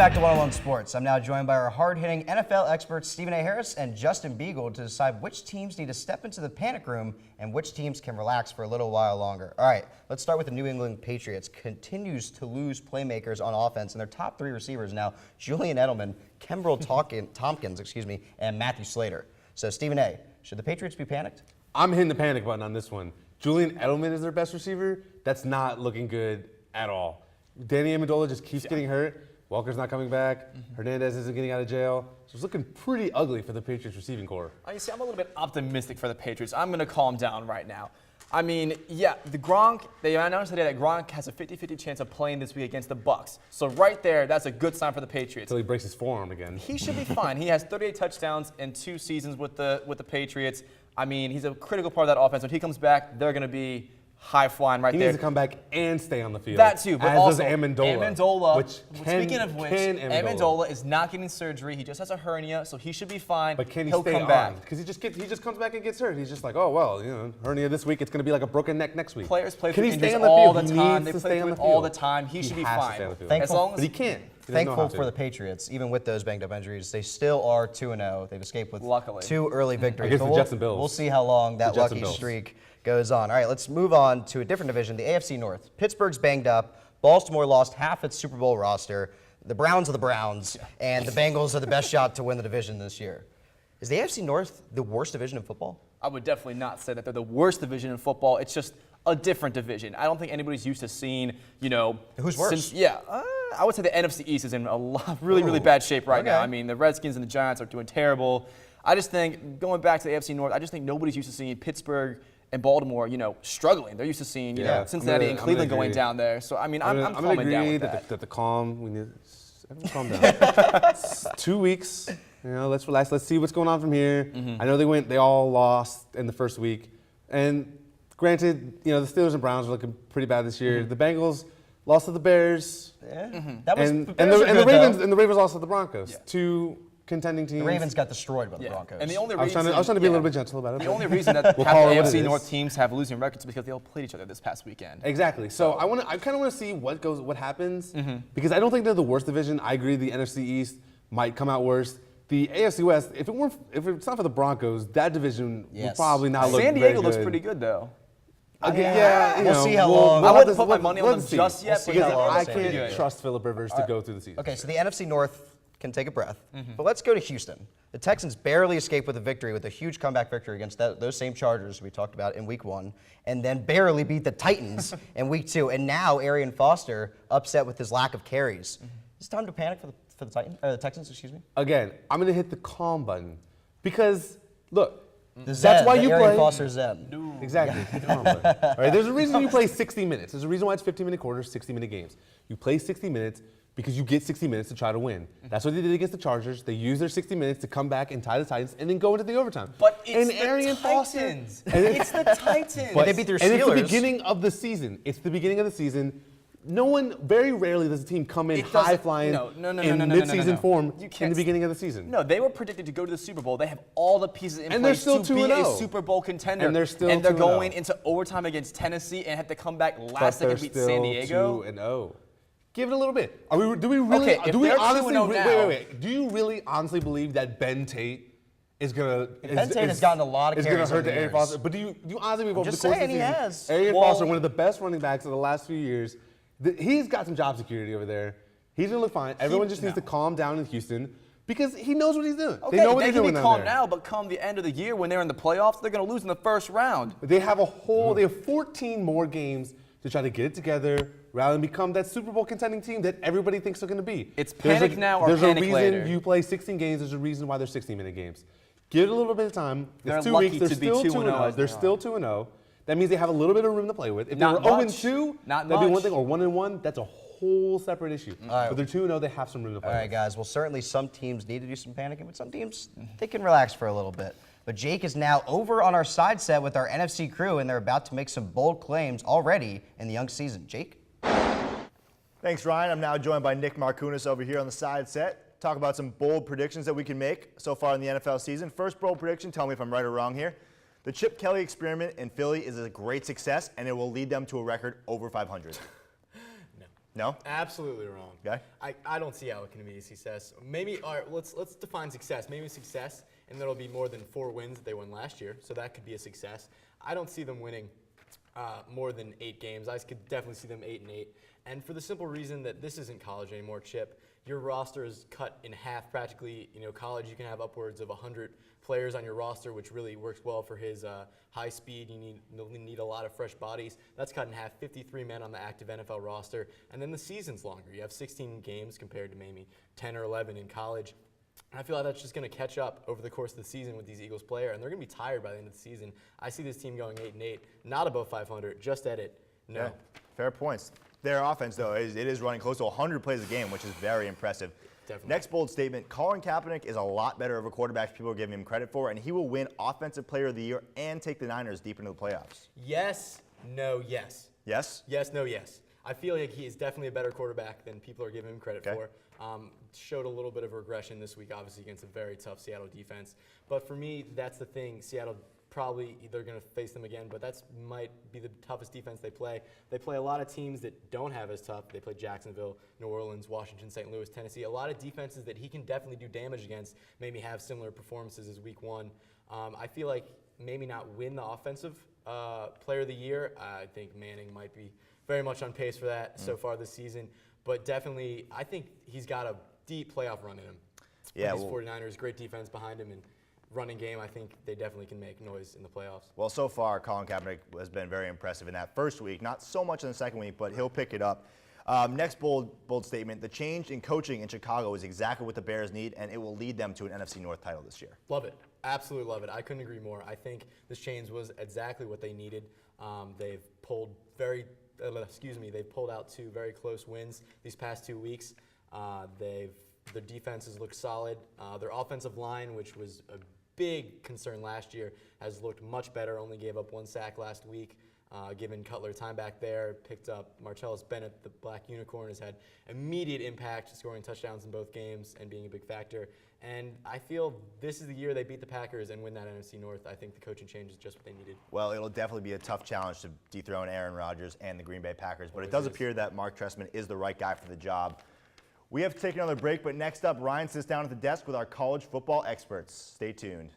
back to 101 Sports. I'm now joined by our hard-hitting NFL experts Stephen A. Harris and Justin Beagle to decide which teams need to step into the panic room and which teams can relax for a little while longer. All right, let's start with the New England Patriots. Continues to lose playmakers on offense, and their top three receivers now Julian Edelman, Kimbrel Tompkins, and Matthew Slater. So, Stephen A., should the Patriots be panicked? I'm hitting the panic button on this one. Julian Edelman is their best receiver. That's not looking good at all. Danny Amendola just keeps getting hurt. Walker's not coming back. Hernandez isn't getting out of jail. So it's looking pretty ugly for the Patriots receiving core. You see, I'm a little bit optimistic for the Patriots. I'm going to calm down right now. I mean, yeah, the Gronk, they announced today that Gronk has a 50-50 chance of playing this week against the Bucs. So right there, that's a good sign for the Patriots. Until he breaks his forearm again. He should be fine. He has 38 touchdowns in 2 seasons with the Patriots. I mean, he's a critical part of that offense. When he comes back, they're going to be high flying right there. He needs to come back and stay on the field. That too, but as also does Amendola. Speaking of which, Amendola is not getting surgery. He just has a hernia, so he should be fine. But can he He'll stay come on? back. Because he just comes back and gets hurt. He's just like, oh well, you know, hernia this week. It's going to be like a broken neck next week. Players play can through he stay injuries on the all field? the He time. needs They to play stay through on it the all field. the time. He should be has to fine. stay on the field. Thankful- As long as But he can't. He doesn't know Thankful how to. for the Patriots, even with those banged up injuries, they still are 2-0. They've escaped with Luckily. 2 early victories. Against But the Jets and Bills. We'll see how long that The Jets and lucky Bills. streak goes on. All right, let's move on to a different division, the AFC North. Pittsburgh's banged up. Baltimore lost half its Super Bowl roster. The Browns are the Browns, and the Bengals are the best shot to win the division this year. Is the AFC North the worst division in football? I would definitely not say that they're the worst division in football. It's just a different division. I don't think anybody's used to seeing, Who's worse? I would say the NFC East is in really bad shape right now. Okay. I mean, the Redskins and the Giants are doing terrible. I just think, going back to the AFC North, I just think nobody's used to seeing Pittsburgh and Baltimore, struggling. They're used to seeing, Cincinnati and Cleveland going down there. So, I mean, I'm calming down with that. That the calm, we need everyone calm down. It's 2 weeks. Let's relax. Let's see what's going on from here. I know they all lost in the first week. And granted, the Steelers and Browns are looking pretty bad this year. The Bengals lost to the Bears. Yeah. And the Ravens lost to the Broncos. Yeah. 2 contending teams. The Ravens got destroyed by the Yeah. Broncos. And the only I was reason, trying to be a little bit gentle about it. The only reason that We'll half call the it what it AFC is. North teams have losing records is because they all played each other this past weekend. Exactly. So I kind of want to see what happens because I don't think they're the worst division. I agree the NFC East might come out worse. The AFC West, if it's not for the Broncos, that division will probably not look San very Diego looks good. pretty good though. Again, we'll see how long. I We'll wouldn't put my money on them let's see. just yet, We'll but see how yeah, long I San Diego. can't trust Phillip Rivers to go through the season. Okay, so the NFC North can take a breath. But let's go to Houston. The Texans barely escaped with a victory, with a huge comeback victory against those same Chargers we talked about in Week 1, and then barely beat the Titans in Week 2. And now Arian Foster upset with his lack of carries. Is it time to panic for the Texans? Excuse me. Again, I'm going to hit the calm button because look, That's why you Arian play. Foster Zen. Exactly. Hit the calm button. All right, there's a reason you play 60 minutes. There's a reason why it's 15-minute quarters, 60-minute games. You play 60 minutes because you get 60 minutes to try to win. That's what they did against the Chargers. They used their 60 minutes to come back and tie the Titans and then go into the overtime. But it's and the Arian Titans. Foster, It's the Titans. But they beat their And it's the Steelers. beginning of the season. It's the beginning of the season. Very rarely does a team come in It doesn't- high-flying no, in mid-season form You in can't the beginning of the season. No, they were predicted to go to the Super Bowl. They have all the pieces in And they're place still to be a 2-0. Super Bowl contender. And they're still And they're 2-0. going into overtime against Tennessee and have to come back But last they're second beat San Diego. 2-0. Give it a little bit. Do we really? Okay, if do we they're honestly? 2-0 now- Wait. Do you really honestly believe that Ben Tate is gonna? Ben Tate has gotten a lot of Is gonna carries hurt over to the Arian years. Foster? But do you honestly believe over the just course of saying the he season, has. Arian Well- Foster, one of the best running backs of the last few years, he's got some job security over there. He's gonna look fine. Everyone just needs to calm down in Houston because he knows what he's doing. Okay, they know what they they're can doing be down calm there. now, but come the end of the year when they're in the playoffs, they're going to lose in the first round. They have they have 14 more games to try to get it together rather than become that Super Bowl contending team that everybody thinks they're going to be. It's panic now or there's panic a reason later. you play 16 games. There's a reason why they're 60-minute games. Give it a little bit of time. They're It's 2 lucky weeks. They're to be still 2-0 2-0. as They're they still are. 2-0. That means they have a little bit of room to play with. If Not they were much. 0-2, Not that'd be one much. thing. Or 1-1, that's a whole separate issue. But they're 2-0. They have some room to play All right, with. guys. Well, certainly some teams need to do some panicking, but some teams, they can relax for a little bit. But Jake is now over on our side set with our NFC crew, and they're about to make some bold claims already in the young season. Jake? Thanks, Ryan. I'm now joined by Nick Markunis over here on the side set. Talk about some bold predictions that we can make so far in the NFL season. First bold prediction, tell me if I'm right or wrong here. The Chip Kelly experiment in Philly is a great success, and it will lead them to a record over 500. No? Absolutely wrong. Okay. I don't see how it can be a success. Maybe, all right, let's define success. Maybe success, and that'll be more than 4 wins that they won last year, so that could be a success. I don't see them winning more than 8 games. I could definitely see them 8-8. And for the simple reason that this isn't college anymore, Chip. Your roster is cut in half practically. You know, college, you can have upwards of 100 players on your roster, which really works well for his high speed. You'll need a lot of fresh bodies. That's cut in half, 53 men on the active NFL roster. And then the season's longer. You have 16 games compared to maybe 10 or 11 in college. And I feel like that's just going to catch up over the course of the season with these Eagles players, and they're going to be tired by the end of the season. I see this team going 8-8, not above 500, just at it. No. Yeah, fair points. Their offense, though, it is running close to 100 plays a game, which is very impressive. Definitely. Next bold statement, Colin Kaepernick is a lot better of a quarterback than people are giving him credit for, and he will win Offensive Player of the Year and take the Niners deep into the playoffs. Yes, no, yes. Yes? Yes, no, yes. I feel like he is definitely a better quarterback than people are giving him credit Okay. for. Showed a little bit of regression this week, obviously, against a very tough Seattle defense. But for me, that's the thing. Seattle probably they're going to face them again, but that's might be the toughest defense they play. They play a lot of teams that don't have as tough. They play Jacksonville, New Orleans, Washington, St. Louis, Tennessee. A lot of defenses that he can definitely do damage against, maybe have similar performances as week 1. I feel like maybe not win the offensive player of the year. I think Manning might be very much on pace for that so far this season. But definitely, I think he's got a deep playoff run in him. Yeah, These well- 49ers, great defense behind him, and running game, I think they definitely can make noise in the playoffs. Well, so far, Colin Kaepernick has been very impressive in that first week. Not so much in the second week, but he'll pick it up. Next bold statement, the change in coaching in Chicago is exactly what the Bears need, and it will lead them to an NFC North title this year. Love it. Absolutely love it. I couldn't agree more. I think this change was exactly what they needed. They've pulled they've pulled out 2 very close wins these past 2 weeks. Their defenses look solid. Their offensive line, which was a big concern last year, has looked much better. Only gave up 1 sack last week. Given Cutler time back there, picked up Martellus Bennett, the black unicorn, has had immediate impact, scoring touchdowns in both games and being a big factor. And I feel this is the year they beat the Packers and win that NFC North. I think the coaching change is just what they needed. Well, it'll definitely be a tough challenge to dethrone Aaron Rodgers and the Green Bay Packers, but it Always does is. appear that Mark Trestman is the right guy for the job. We have to take another break, but next up, Ryan sits down at the desk with our college football experts. Stay tuned.